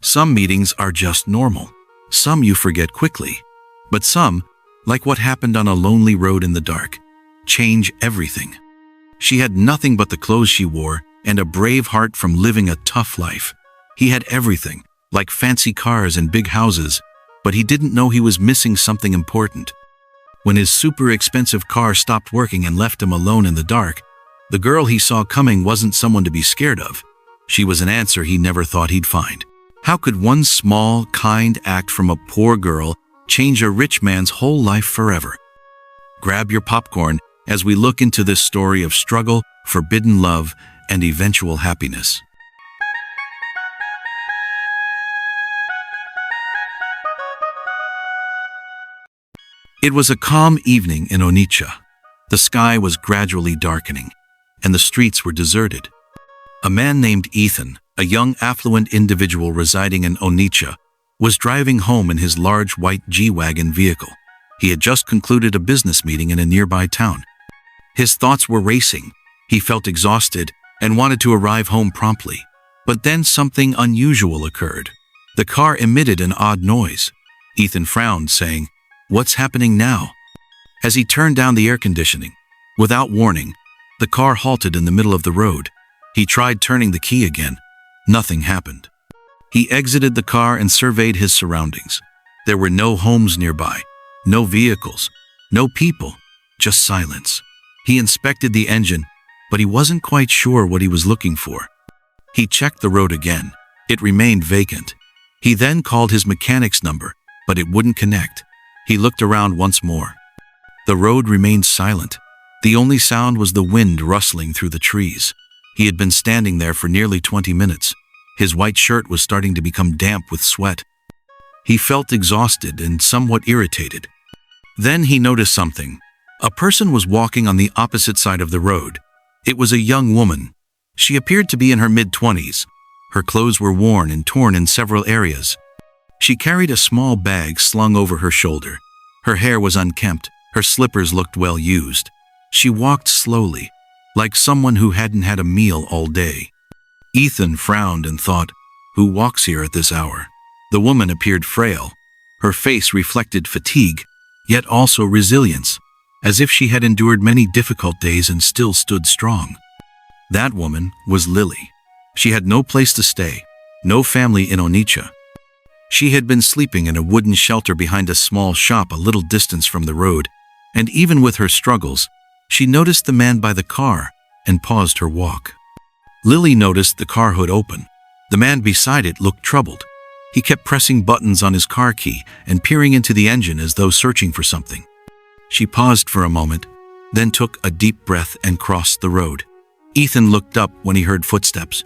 Some meetings are just normal. Some you forget quickly. But some, like what happened on a lonely road in the dark, change everything. She had nothing but the clothes she wore and a brave heart from living a tough life. He had everything, like fancy cars and big houses, but he didn't know he was missing something important. When his super expensive car stopped working and left him alone in the dark, the girl he saw coming wasn't someone to be scared of. She was an answer he never thought he'd find. How could one small, kind act from a poor girl change a rich man's whole life forever? Grab your popcorn as we look into this story of struggle, forbidden love, and eventual happiness. It was a calm evening in Onitsha. The sky was gradually darkening, and the streets were deserted. A man named Ethan, a young affluent individual residing in Onitsha, was driving home in his large white G-Wagon vehicle. He had just concluded a business meeting in a nearby town. His thoughts were racing. He felt exhausted and wanted to arrive home promptly. But then something unusual occurred. The car emitted an odd noise. Ethan frowned, saying, "What's happening now?" As he turned down the air conditioning, without warning, the car halted in the middle of the road. He tried turning the key again. Nothing happened. He exited the car and surveyed his surroundings. There were no homes nearby, no vehicles, no people, just silence. He inspected the engine, but he wasn't quite sure what he was looking for. He checked the road again. It remained vacant. He then called his mechanic's number, but it wouldn't connect. He looked around once more. The road remained silent. The only sound was the wind rustling through the trees. He had been standing there for nearly 20 minutes. His white shirt was starting to become damp with sweat. He felt exhausted and somewhat irritated. Then he noticed something. A person was walking on the opposite side of the road. It was a young woman. She appeared to be in her mid-20s. Her clothes were worn and torn in several areas. She carried a small bag slung over her shoulder. Her hair was unkempt. Her slippers looked well used. She walked slowly, like someone who hadn't had a meal all day. Ethan frowned and thought, "Who walks here at this hour?" The woman appeared frail. Her face reflected fatigue, yet also resilience, as if she had endured many difficult days and still stood strong. That woman was Lily. She had no place to stay, no family in Onitsha. She had been sleeping in a wooden shelter behind a small shop a little distance from the road, and even with her struggles, she noticed the man by the car and paused her walk. Lily noticed the car hood open. The man beside it looked troubled. He kept pressing buttons on his car key and peering into the engine as though searching for something. She paused for a moment, then took a deep breath and crossed the road. Ethan looked up when he heard footsteps.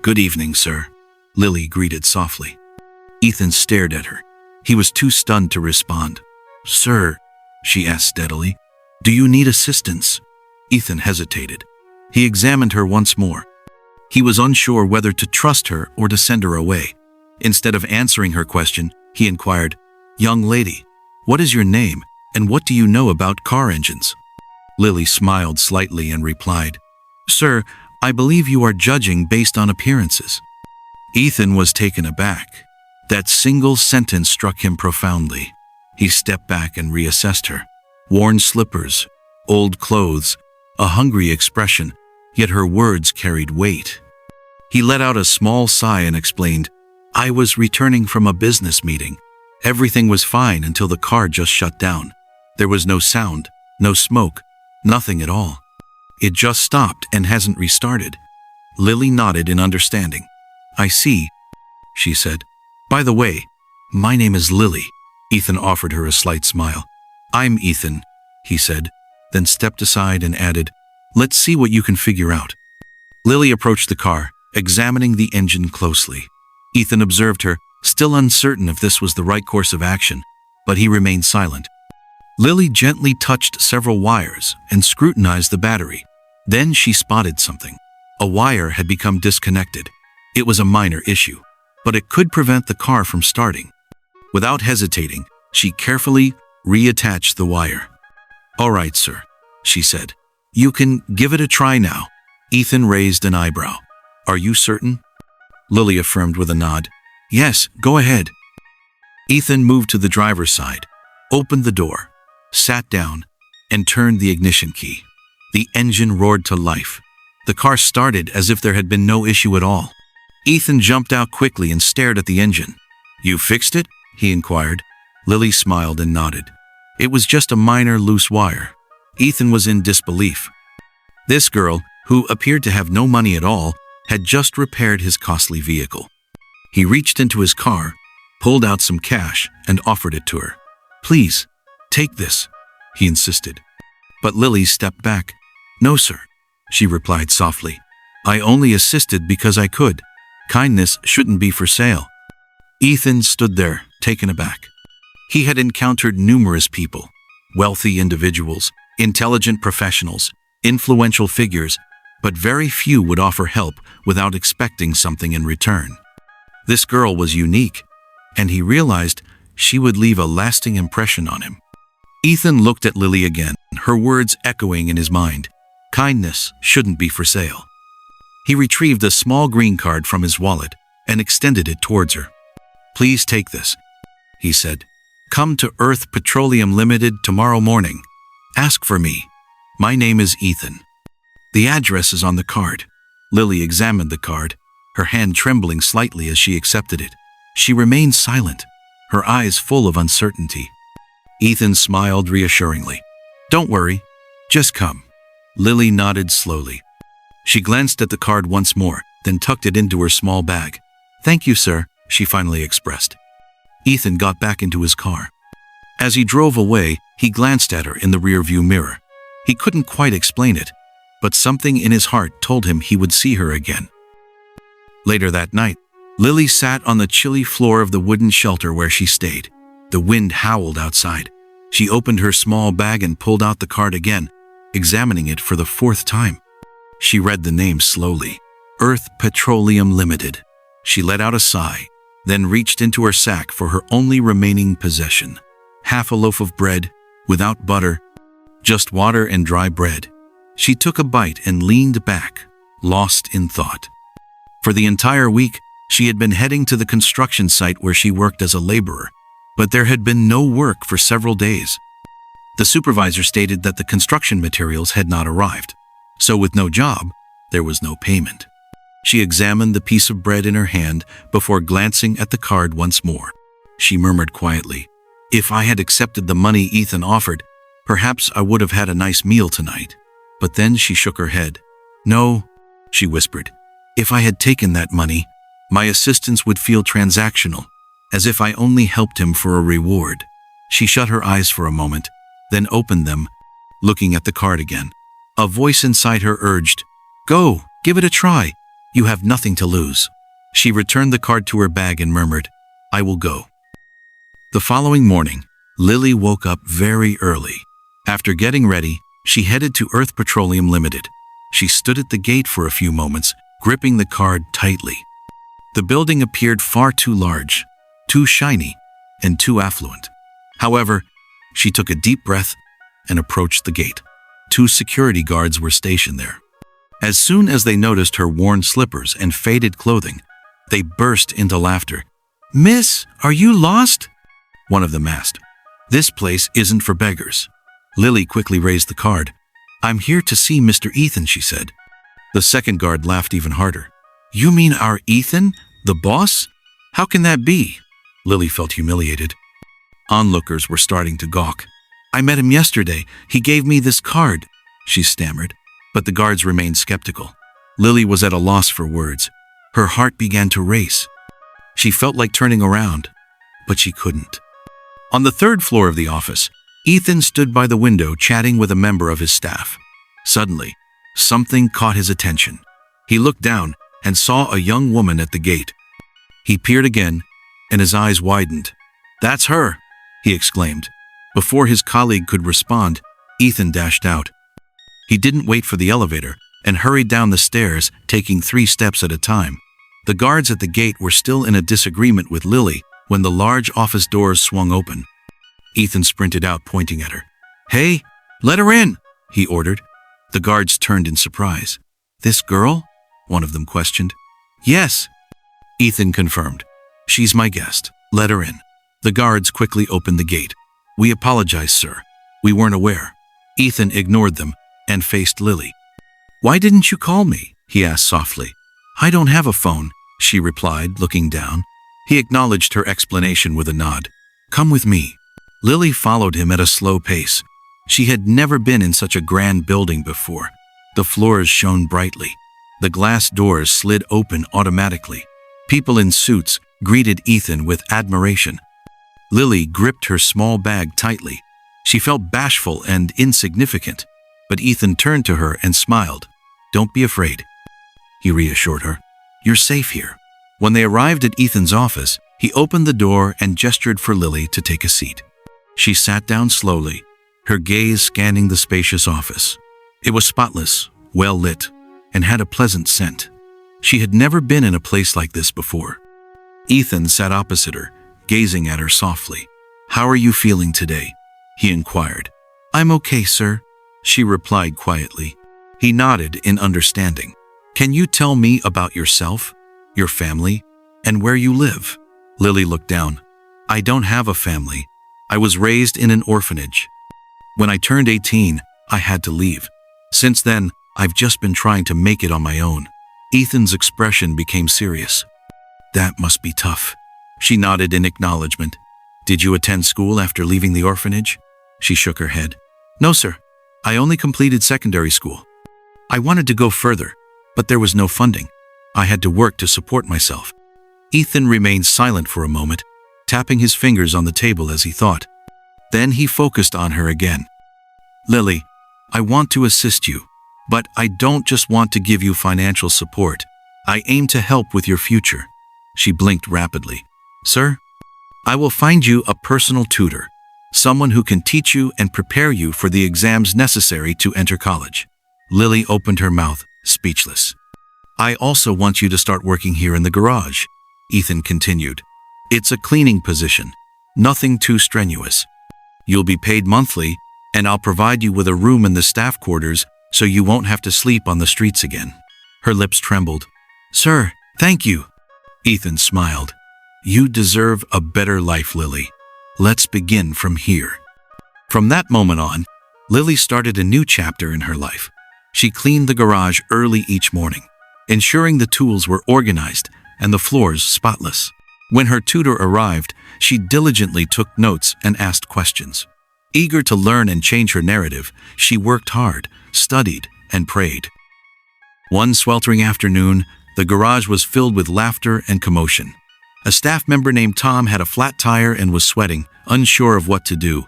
"Good evening, sir," Lily greeted softly. Ethan stared at her. He was too stunned to respond. "Sir," she asked steadily, "do you need assistance?" Ethan hesitated. He examined her once more. He was unsure whether to trust her or to send her away. Instead of answering her question, he inquired, "Young lady, what is your name and what do you know about car engines?" Lily smiled slightly and replied, "Sir, I believe you are judging based on appearances." Ethan was taken aback. That single sentence struck him profoundly. He stepped back and reassessed her. Worn slippers, old clothes, a hungry expression, yet her words carried weight. He let out a small sigh and explained, "I was returning from a business meeting. Everything was fine until the car just shut down. There was no sound, no smoke, nothing at all. It just stopped and hasn't restarted." Lily nodded in understanding. "I see," she said. "By the way, my name is Lily." Ethan offered her a slight smile. "I'm Ethan," he said, then stepped aside and added, "Let's see what you can figure out." Lily approached the car, examining the engine closely. Ethan observed her, still uncertain if this was the right course of action, but he remained silent. Lily gently touched several wires and scrutinized the battery. Then she spotted something. A wire had become disconnected. It was a minor issue, but it could prevent the car from starting. Without hesitating, she carefully reattached the wire. "All right, sir," she said. "You can give it a try now." Ethan raised an eyebrow. "Are you certain?" Lily affirmed with a nod. Yes, go ahead. Ethan moved to the driver's side, opened the door, sat down, and turned the ignition key. The engine roared to life. The car started as if there had been no issue at all. Ethan jumped out quickly and stared at the engine. You fixed it? He inquired. Lily smiled and nodded. It was just a minor loose wire. Ethan was in disbelief. This girl, who appeared to have no money at all, had just repaired his costly vehicle. He reached into his car, pulled out some cash, and offered it to her. Please, take this, he insisted. But Lily stepped back. No, sir, she replied softly. I only assisted because I could. Kindness shouldn't be for sale. Ethan stood there, taken aback. He had encountered numerous people, wealthy individuals, intelligent professionals, influential figures, but very few would offer help without expecting something in return. This girl was unique, and he realized she would leave a lasting impression on him. Ethan looked at Lily again, her words echoing in his mind. Kindness shouldn't be for sale. He retrieved a small green card from his wallet and extended it towards her. Please take this, he said. Come to RUTH Petroleum Limited tomorrow morning. Ask for me. My name is Ethan. The address is on the card. Lily examined the card, her hand trembling slightly as she accepted it. She remained silent, her eyes full of uncertainty. Ethan smiled reassuringly. Don't worry, just come. Lily nodded slowly. She glanced at the card once more, then tucked it into her small bag. Thank you, sir, she finally expressed. Ethan got back into his car. As he drove away, he glanced at her in the rearview mirror. He couldn't quite explain it, but something in his heart told him he would see her again. Later that night, Lily sat on the chilly floor of the wooden shelter where she stayed. The wind howled outside. She opened her small bag and pulled out the card again, examining it for the fourth time. She read the name slowly. RUTH Petroleum Limited. She let out a sigh, then reached into her sack for her only remaining possession. Half a loaf of bread, without butter, just water and dry bread. She took a bite and leaned back, lost in thought. For the entire week, she had been heading to the construction site where she worked as a laborer, but there had been no work for several days. The supervisor stated that the construction materials had not arrived, so with no job, there was no payment. She examined the piece of bread in her hand before glancing at the card once more. She murmured quietly, If I had accepted the money Ethan offered, perhaps I would have had a nice meal tonight. But then she shook her head. No, she whispered. If I had taken that money, my assistance would feel transactional, as if I only helped him for a reward. She shut her eyes for a moment, then opened them, looking at the card again. A voice inside her urged, Go, give it a try. You have nothing to lose. She returned the card to her bag and murmured, I will go. The following morning, Lily woke up very early. After getting ready, she headed to RUTH Petroleum Limited. She stood at the gate for a few moments, gripping the card tightly. The building appeared far too large, too shiny, and too affluent. However, she took a deep breath and approached the gate. 2 security guards were stationed there. As soon as they noticed her worn slippers and faded clothing, they burst into laughter. Miss, are you lost? One of them asked. This place isn't for beggars. Lily quickly raised the card. I'm here to see Mr. Ethan, she said. The second guard laughed even harder. You mean our Ethan, the boss? How can that be? Lily felt humiliated. Onlookers were starting to gawk. I met him yesterday. He gave me this card, she stammered. But the guards remained skeptical. Lily was at a loss for words. Her heart began to race. She felt like turning around, but she couldn't. On the 3rd floor of the office, Ethan stood by the window chatting with a member of his staff. Suddenly, something caught his attention. He looked down and saw a young woman at the gate. He peered again, and his eyes widened. That's her, he exclaimed. Before his colleague could respond, Ethan dashed out. He didn't wait for the elevator and hurried down the stairs, taking 3 steps at a time. The guards at the gate were still in a disagreement with Lily when the large office doors swung open. Ethan sprinted out, pointing at her. Hey, let her in, he ordered. The guards turned in surprise. This girl? One of them questioned. Yes, Ethan confirmed. She's my guest. Let her in. The guards quickly opened the gate. We apologize, sir. We weren't aware. Ethan ignored them and faced Lily. Why didn't you call me? He asked softly. I don't have a phone, she replied, looking down. He acknowledged her explanation with a nod. Come with me. Lily followed him at a slow pace. She had never been in such a grand building before. The floors shone brightly. The glass doors slid open automatically. People in suits greeted Ethan with admiration. Lily gripped her small bag tightly. She felt bashful and insignificant, but Ethan turned to her and smiled. Don't be afraid, he reassured her. You're safe here. When they arrived at Ethan's office, he opened the door and gestured for Lily to take a seat. She sat down slowly, her gaze scanning the spacious office. It was spotless, well lit, and had a pleasant scent. She had never been in a place like this before. Ethan sat opposite her, gazing at her softly. How are you feeling today? He inquired. I'm okay, sir, she replied quietly. He nodded in understanding. Can you tell me about yourself, your family, and where you live? Lily looked down. I don't have a family. I was raised in an orphanage. When I turned 18, I had to leave. Since then, I've just been trying to make it on my own. Ethan's expression became serious. That must be tough. She nodded in acknowledgement. Did you attend school after leaving the orphanage? She shook her head. No, sir. I only completed secondary school. I wanted to go further, but there was no funding. I had to work to support myself. Ethan remained silent for a moment, tapping his fingers on the table as he thought. Then he focused on her again. Lily, I want to assist you, but I don't just want to give you financial support. I aim to help with your future. She blinked rapidly. Sir, I will find you a personal tutor, someone who can teach you and prepare you for the exams necessary to enter college. Lily opened her mouth, speechless. I also want you to start working here in the garage, Ethan continued. It's a cleaning position, nothing too strenuous. You'll be paid monthly, and I'll provide you with a room in the staff quarters so you won't have to sleep on the streets again. Her lips trembled. Sir, thank you. Ethan smiled. You deserve a better life, Lily. Let's begin from here. From that moment on, Lily started a new chapter in her life. She cleaned the garage early each morning, ensuring the tools were organized and the floors spotless. When her tutor arrived, she diligently took notes and asked questions. Eager to learn and change her narrative, she worked hard, studied, and prayed. One sweltering afternoon, the garage was filled with laughter and commotion. A staff member named Tom had a flat tire and was sweating, unsure of what to do.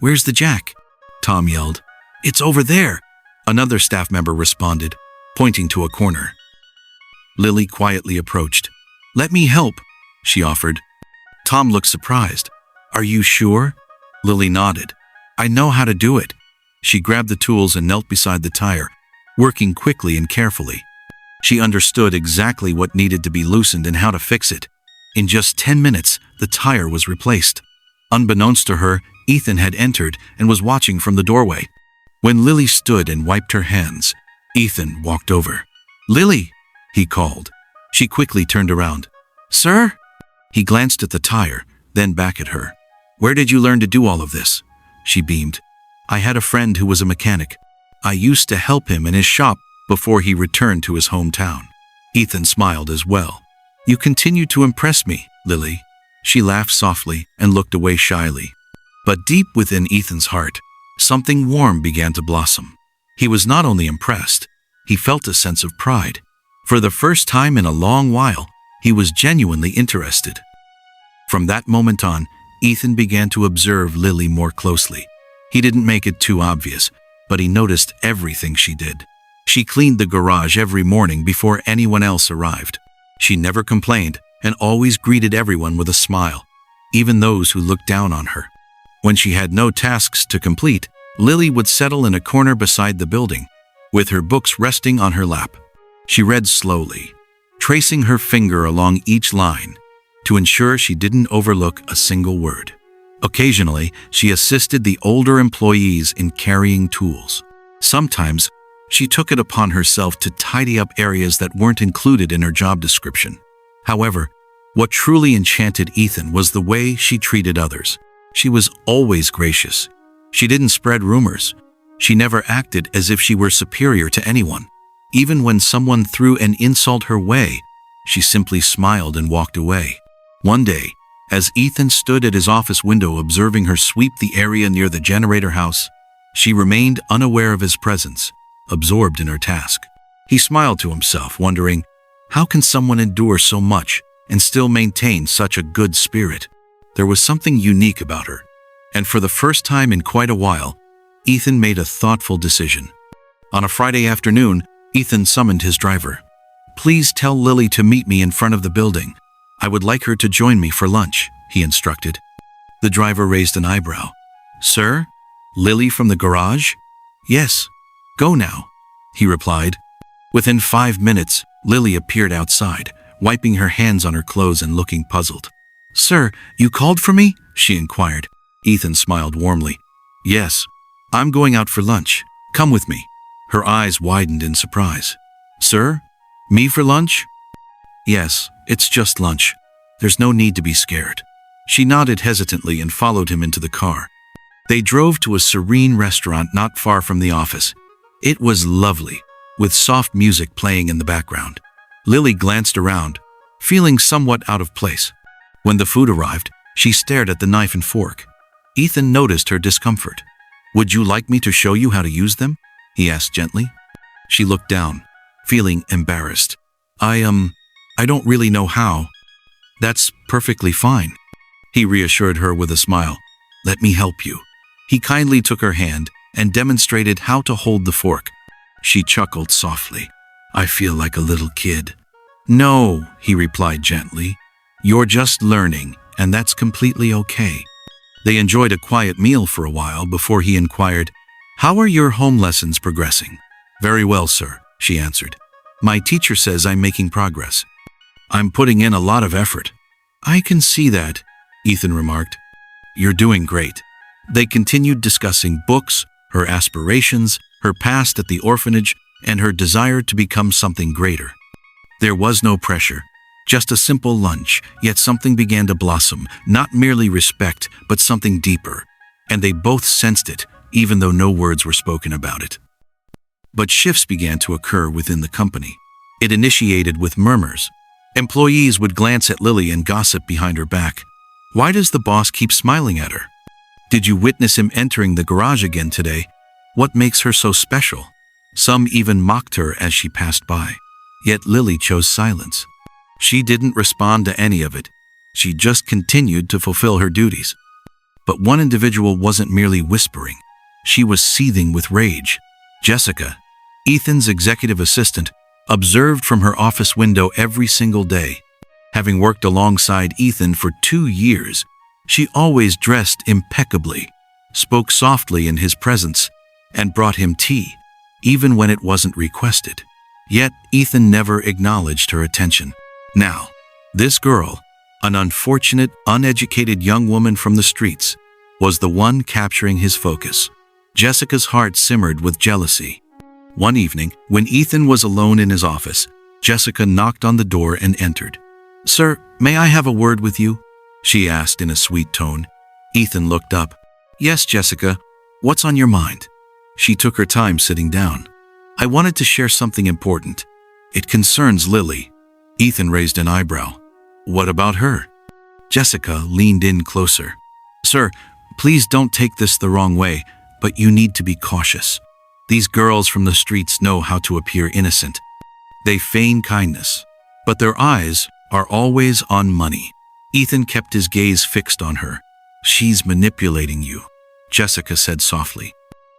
Where's the jack? Tom yelled. It's over there, another staff member responded, pointing to a corner. Lily quietly approached. Let me help, she offered. Tom looked surprised. Are you sure? Lily nodded. I know how to do it. She grabbed the tools and knelt beside the tire, working quickly and carefully. She understood exactly what needed to be loosened and how to fix it. In just 10 minutes, the tire was replaced. Unbeknownst to her, Ethan had entered and was watching from the doorway. When Lily stood and wiped her hands, Ethan walked over. Lily, he called. She quickly turned around. Sir? He glanced at the tire, then back at her. Where did you learn to do all of this? She beamed. I had a friend who was a mechanic. I used to help him in his shop before he returned to his hometown. Ethan smiled as well. You continue to impress me, Lily. She laughed softly and looked away shyly. But deep within Ethan's heart, something warm began to blossom. He was not only impressed, he felt a sense of pride. For the first time in a long while, he was genuinely interested. From that moment on, Ethan began to observe Lily more closely. He didn't make it too obvious, but he noticed everything she did. She cleaned the garage every morning before anyone else arrived. She never complained and always greeted everyone with a smile, even those who looked down on her. When she had no tasks to complete, Lily would settle in a corner beside the building, with her books resting on her lap. She read slowly, tracing her finger along each line to ensure she didn't overlook a single word. Occasionally, she assisted the older employees in carrying tools. Sometimes, she took it upon herself to tidy up areas that weren't included in her job description. However, What truly enchanted Ethan was the way she treated others. She was always gracious. She didn't spread rumors. She never acted as if she were superior to anyone. Even when someone threw an insult her way, she simply smiled and walked away. One day, as Ethan stood at his office window observing her sweep the area near the generator house, she remained unaware of his presence, absorbed in her task. He smiled to himself, wondering, how can someone endure so much and still maintain such a good spirit? There was something unique about her, and for the first time in quite a while, Ethan made a thoughtful decision. On a Friday afternoon, Ethan summoned his driver. "Please tell Lily to meet me in front of the building. I would like her to join me for lunch," he instructed. The driver raised an eyebrow. "Sir? Lily from the garage?" "Yes. Go now," he replied. Within 5 minutes, Lily appeared outside, wiping her hands on her clothes and looking puzzled. "Sir, you called for me?" she inquired. Ethan smiled warmly. "Yes. I'm going out for lunch. Come with me." Her eyes widened in surprise. "Sir? Me for lunch?" "Yes, it's just lunch. There's no need to be scared." She nodded hesitantly and followed him into the car. They drove to a serene restaurant not far from the office. It was lovely, with soft music playing in the background. Lily glanced around, feeling somewhat out of place. When the food arrived, she stared at the knife and fork. Ethan noticed her discomfort. "Would you like me to show you how to use them?" he asked gently. She looked down, feeling embarrassed. I don't really know how." "That's perfectly fine," he reassured her with a smile. "Let me help you." He kindly took her hand and demonstrated how to hold the fork. She chuckled softly. "I feel like a little kid." "No," he replied gently. "You're just learning, and that's completely okay." They enjoyed a quiet meal for a while before he inquired, "How are your home lessons progressing?" "Very well, sir," she answered. "My teacher says I'm making progress. I'm putting in a lot of effort." "I can see that," Ethan remarked. "You're doing great." They continued discussing books, her aspirations, her past at the orphanage, and her desire to become something greater. There was no pressure, just a simple lunch, yet something began to blossom, not merely respect, but something deeper. And they both sensed it, even though no words were spoken about it. But shifts began to occur within the company. It initiated with murmurs. Employees would glance at Lily and gossip behind her back. "Why does the boss keep smiling at her? Did you witness him entering the garage again today? What makes her so special?" Some even mocked her as she passed by. Yet Lily chose silence. She didn't respond to any of it. She just continued to fulfill her duties. But one individual wasn't merely whispering. She was seething with rage. Jessica, Ethan's executive assistant, observed from her office window every single day. Having worked alongside Ethan for 2 years, she always dressed impeccably, spoke softly in his presence, and brought him tea, even when it wasn't requested. Yet Ethan never acknowledged her attention. Now, this girl, an unfortunate, uneducated young woman from the streets, was the one capturing his focus. Jessica's heart simmered with jealousy. One evening, when Ethan was alone in his office, Jessica knocked on the door and entered. "Sir, may I have a word with you?" she asked in a sweet tone. Ethan looked up. "Yes, Jessica, what's on your mind?" She took her time sitting down. "I wanted to share something important. It concerns Lily." Ethan raised an eyebrow. "What about her?" Jessica leaned in closer. "Sir, please don't take this the wrong way, but you need to be cautious. These girls from the streets know how to appear innocent. They feign kindness, but their eyes are always on money." Ethan kept his gaze fixed on her. "She's manipulating you," Jessica said softly.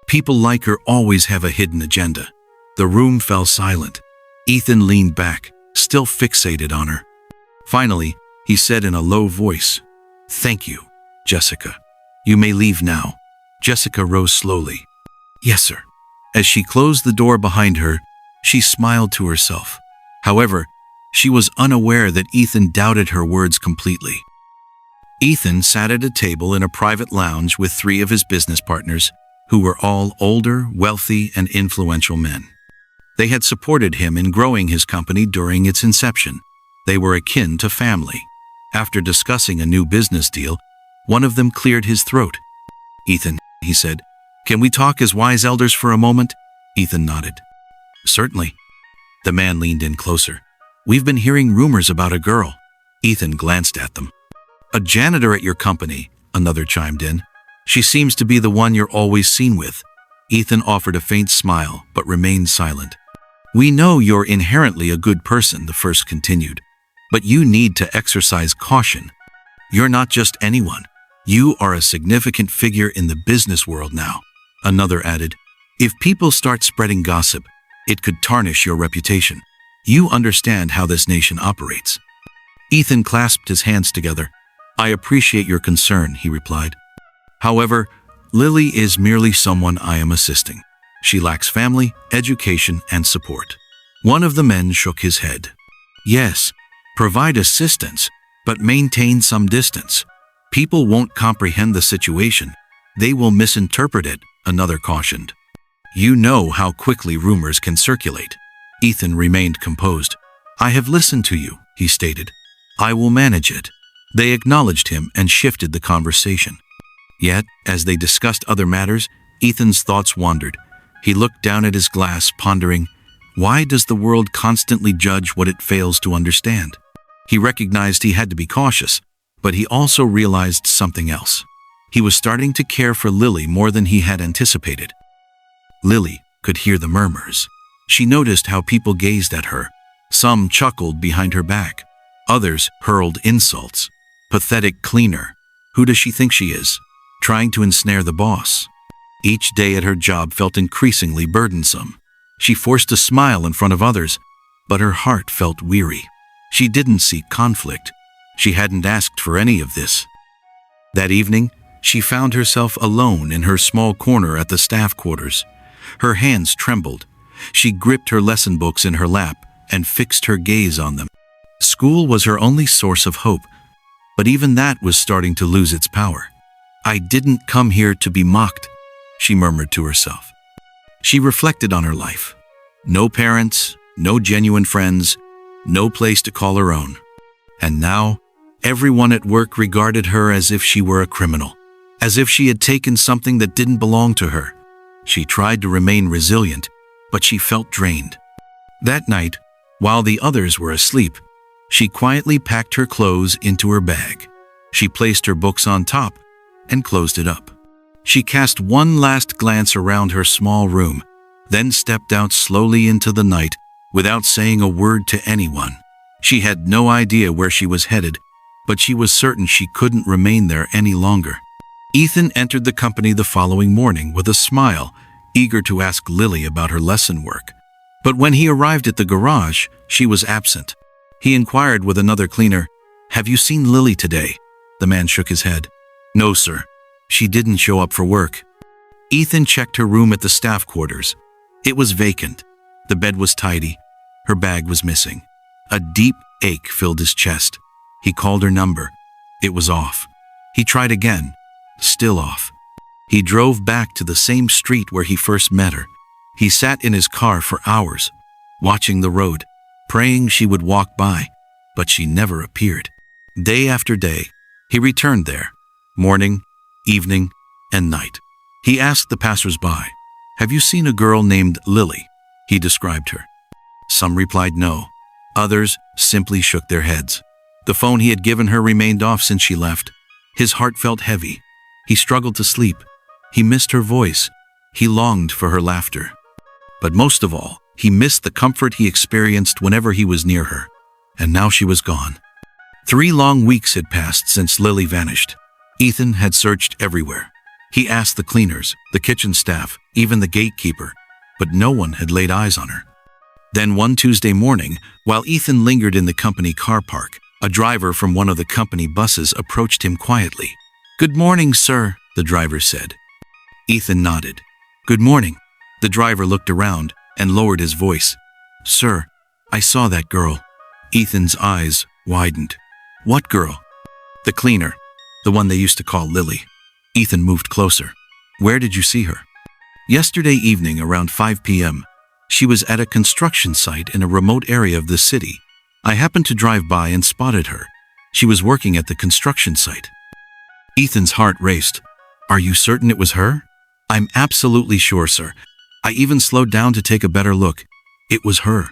"People like her always have a hidden agenda." The room fell silent. Ethan leaned back, still fixated on her. Finally, he said in a low voice, "Thank you, Jessica. You may leave now." Jessica rose slowly. "Yes, sir." As she closed the door behind her, she smiled to herself. However, she was unaware that Ethan doubted her words completely. Ethan sat at a table in a private lounge with 3 of his business partners, who were all older, wealthy, and influential men. They had supported him in growing his company during its inception. They were akin to family. After discussing a new business deal, one of them cleared his throat. "Ethan," he said, "can we talk as wise elders for a moment?" Ethan nodded. "Certainly." The man leaned in closer. "We've been hearing rumors about a girl." Ethan glanced at them. "A janitor at your company," another chimed in. "She seems to be the one you're always seen with." Ethan offered a faint smile, but remained silent. "We know you're inherently a good person," the first continued, "but you need to exercise caution. You're not just anyone. You are a significant figure in the business world now." Another added, "If people start spreading gossip, it could tarnish your reputation. You understand how this nation operates." Ethan clasped his hands together. "I appreciate your concern," he replied. "However, Lily is merely someone I am assisting. She lacks family, education, and support." One of the men shook his head. "Yes, provide assistance, but maintain some distance. People won't comprehend the situation. They will misinterpret it," another cautioned. "You know how quickly rumors can circulate." Ethan remained composed. "I have listened to you," he stated. "I will manage it." They acknowledged him and shifted the conversation. Yet, as they discussed other matters, Ethan's thoughts wandered. He looked down at his glass, pondering, why does the world constantly judge what it fails to understand? He recognized he had to be cautious, but he also realized something else. He was starting to care for Lily more than he had anticipated. Lily could hear the murmurs. She noticed how people gazed at her. Some chuckled behind her back. Others hurled insults. "Pathetic cleaner. Who does she think she is? Trying to ensnare the boss." Each day at her job felt increasingly burdensome. She forced a smile in front of others, but her heart felt weary. She didn't seek conflict. She hadn't asked for any of this. That evening, she found herself alone in her small corner at the staff quarters. Her hands trembled. She gripped her lesson books in her lap and fixed her gaze on them. School was her only source of hope, but even that was starting to lose its power. "I didn't come here to be mocked," she murmured to herself. She reflected on her life. No parents, no genuine friends, no place to call her own. And now, everyone at work regarded her as if she were a criminal, as if she had taken something that didn't belong to her. She tried to remain resilient, but she felt drained. That night, while the others were asleep, she quietly packed her clothes into her bag. She placed her books on top and closed it up. She cast one last glance around her small room, then stepped out slowly into the night without saying a word to anyone. She had no idea where she was headed, but she was certain she couldn't remain there any longer. Ethan entered the company the following morning with a smile, eager to ask Lily about her lesson work. But when he arrived at the garage, she was absent. He inquired with another cleaner, "Have you seen Lily today?" The man shook his head. "No, sir. She didn't show up for work." Ethan checked her room at the staff quarters. It was vacant. The bed was tidy. Her bag was missing. A deep ache filled his chest. He called her number. It was off. He tried again. Still off. He drove back to the same street where he first met her. He sat in his car for hours, watching the road, praying she would walk by, but she never appeared. Day after day, he returned there, morning, evening, and night. He asked the passers-by, "Have you seen a girl named Lily?" He described her. Some replied no. Others simply shook their heads. The phone he had given her remained off since she left. His heart felt heavy. He struggled to sleep. He missed her voice. He longed for her laughter. But most of all, he missed the comfort he experienced whenever he was near her. And now she was gone. 3 long weeks had passed since Lily vanished. Ethan had searched everywhere. He asked the cleaners, the kitchen staff, even the gatekeeper, but no one had laid eyes on her. Then one Tuesday morning, while Ethan lingered in the company car park, a driver from one of the company buses approached him quietly. "Good morning, sir," the driver said. Ethan nodded. "Good morning." The driver looked around and lowered his voice. "Sir, I saw that girl." Ethan's eyes widened. "What girl?" "The cleaner, the one they used to call Lily." Ethan moved closer. "Where did you see her?" "Yesterday evening around 5 p.m. She was at a construction site in a remote area of the city. I happened to drive by and spotted her. She was working at the construction site. Ethan's heart raced. Are you certain it was her? I'm absolutely sure, sir. I even slowed down to take a better look. It was her.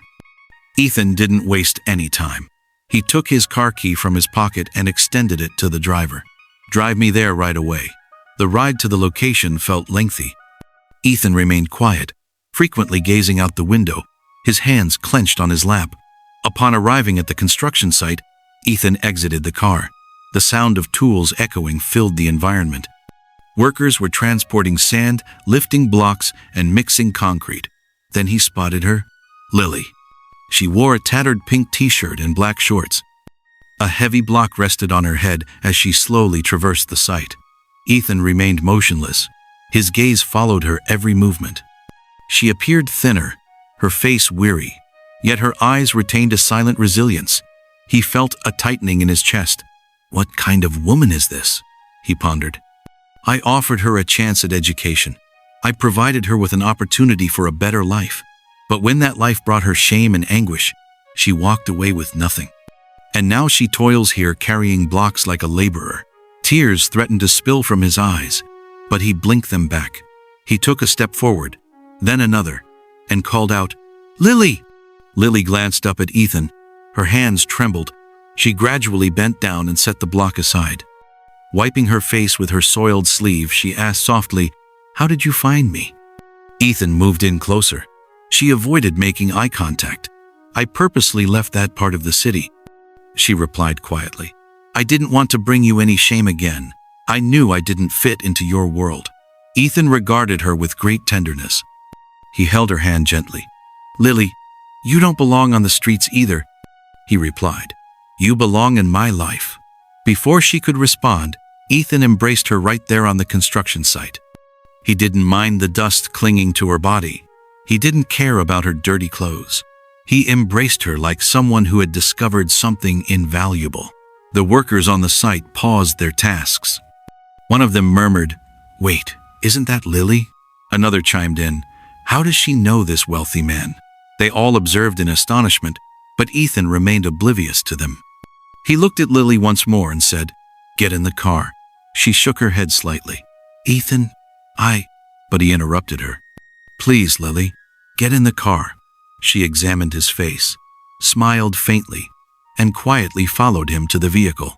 Ethan didn't waste any time. He took his car key from his pocket and extended it to the driver. Drive me there right away. The ride to the location felt lengthy. Ethan remained quiet, frequently gazing out the window, his hands clenched on his lap. Upon arriving at the construction site, Ethan exited the car. The sound of tools echoing filled the environment. Workers were transporting sand, lifting blocks, and mixing concrete. Then he spotted her, Lily. She wore a tattered pink t-shirt and black shorts. A heavy block rested on her head as she slowly traversed the site. Ethan remained motionless. His gaze followed her every movement. She appeared thinner, her face weary, yet her eyes retained a silent resilience. He felt a tightening in his chest. What kind of woman is this? He pondered. I offered her a chance at education. I provided her with an opportunity for a better life. But when that life brought her shame and anguish, she walked away with nothing. And now she toils here carrying blocks like a laborer. Tears threatened to spill from his eyes, but he blinked them back. He took a step forward, then another, and called out, Lily! Lily glanced up at Ethan. Her hands trembled. She gradually bent down and set the block aside. Wiping her face with her soiled sleeve, she asked softly, How did you find me? Ethan moved in closer. She avoided making eye contact. I purposely left that part of the city, she replied quietly. I didn't want to bring you any shame again. I knew I didn't fit into your world. Ethan regarded her with great tenderness. He held her hand gently. Lily, you don't belong on the streets either, he replied. You belong in my life. Before she could respond, Ethan embraced her right there on the construction site. He didn't mind the dust clinging to her body. He didn't care about her dirty clothes. He embraced her like someone who had discovered something invaluable. The workers on the site paused their tasks. One of them murmured, Wait, isn't that Lily? Another chimed in, How does she know this wealthy man? They all observed in astonishment, but Ethan remained oblivious to them. He looked at Lily once more and said, Get in the car. She shook her head slightly. Ethan, But he interrupted her. Please, Lily, get in the car. She examined his face, smiled faintly, and quietly followed him to the vehicle.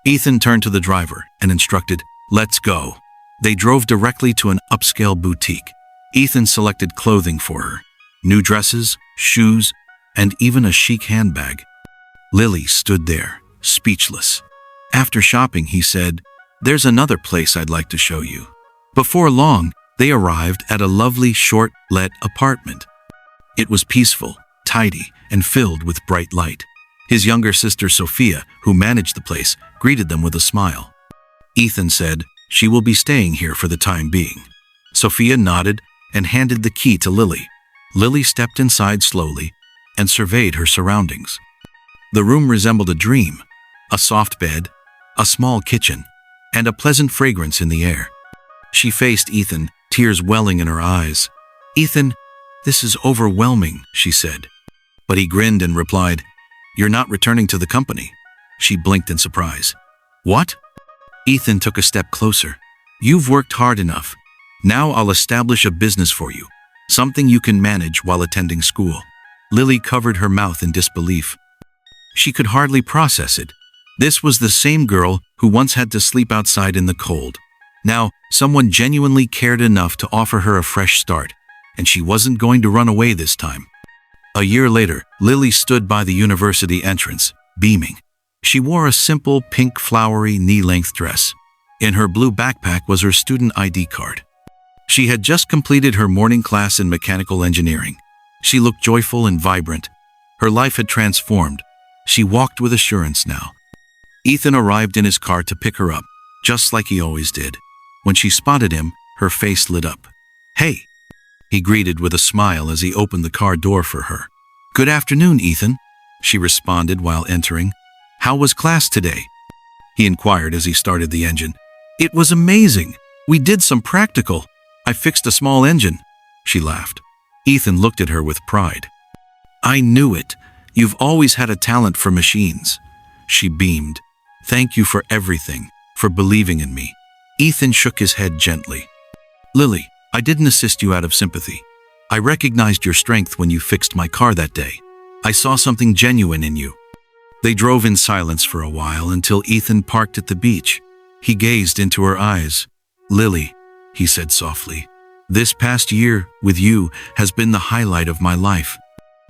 Ethan turned to the driver and instructed, Let's go. They drove directly to an upscale boutique. Ethan selected clothing for her, new dresses, shoes, and even a chic handbag. Lily stood there, speechless. After shopping, he said, There's another place I'd like to show you. Before long, they arrived at a lovely short-let apartment. It was peaceful, tidy, and filled with bright light. His younger sister Sophia, who managed the place, greeted them with a smile. Ethan said, She will be staying here for the time being. Sophia nodded and handed the key to Lily. Lily stepped inside slowly and surveyed her surroundings. The room resembled a dream. A soft bed, a small kitchen, and a pleasant fragrance in the air. She faced Ethan, tears welling in her eyes. Ethan, this is overwhelming, she said. But he grinned and replied, You're not returning to the company. She blinked in surprise. What? Ethan took a step closer. You've worked hard enough. Now I'll establish a business for you, something you can manage while attending school. Lily covered her mouth in disbelief. She could hardly process it. This was the same girl who once had to sleep outside in the cold. Now, someone genuinely cared enough to offer her a fresh start, and she wasn't going to run away this time. A year later, Lily stood by the university entrance, beaming. She wore a simple pink flowery knee-length dress. In her blue backpack was her student ID card. She had just completed her morning class in mechanical engineering. She looked joyful and vibrant. Her life had transformed. She walked with assurance now. Ethan arrived in his car to pick her up, just like he always did. When she spotted him, her face lit up. Hey, he greeted with a smile as he opened the car door for her. Good afternoon, Ethan, she responded while entering. How was class today? He inquired as he started the engine. It was amazing. We did some practical. I fixed a small engine, she laughed. Ethan looked at her with pride. I knew it. You've always had a talent for machines. She beamed. Thank you for everything, for believing in me." Ethan shook his head gently. "Lily, I didn't assist you out of sympathy. I recognized your strength when you fixed my car that day. I saw something genuine in you." They drove in silence for a while until Ethan parked at the beach. He gazed into her eyes. "Lily," he said softly, "this past year with you has been the highlight of my life.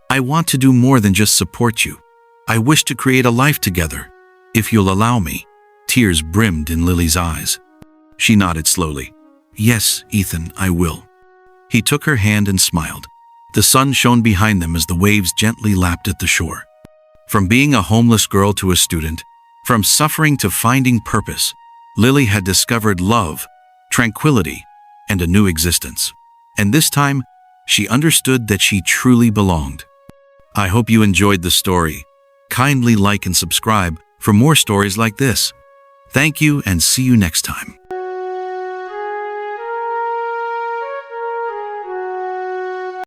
I want to do more than just support you. I wish to create a life together, if you'll allow me." Tears brimmed in Lily's eyes. She nodded slowly. "Yes, Ethan, I will." He took her hand and smiled. The sun shone behind them as the waves gently lapped at the shore. From being a homeless girl to a student, from suffering to finding purpose, Lily had discovered love, tranquility, and a new existence. And this time, she understood that she truly belonged. I hope you enjoyed the story. Kindly like and subscribe for more stories like this. Thank you and see you next time.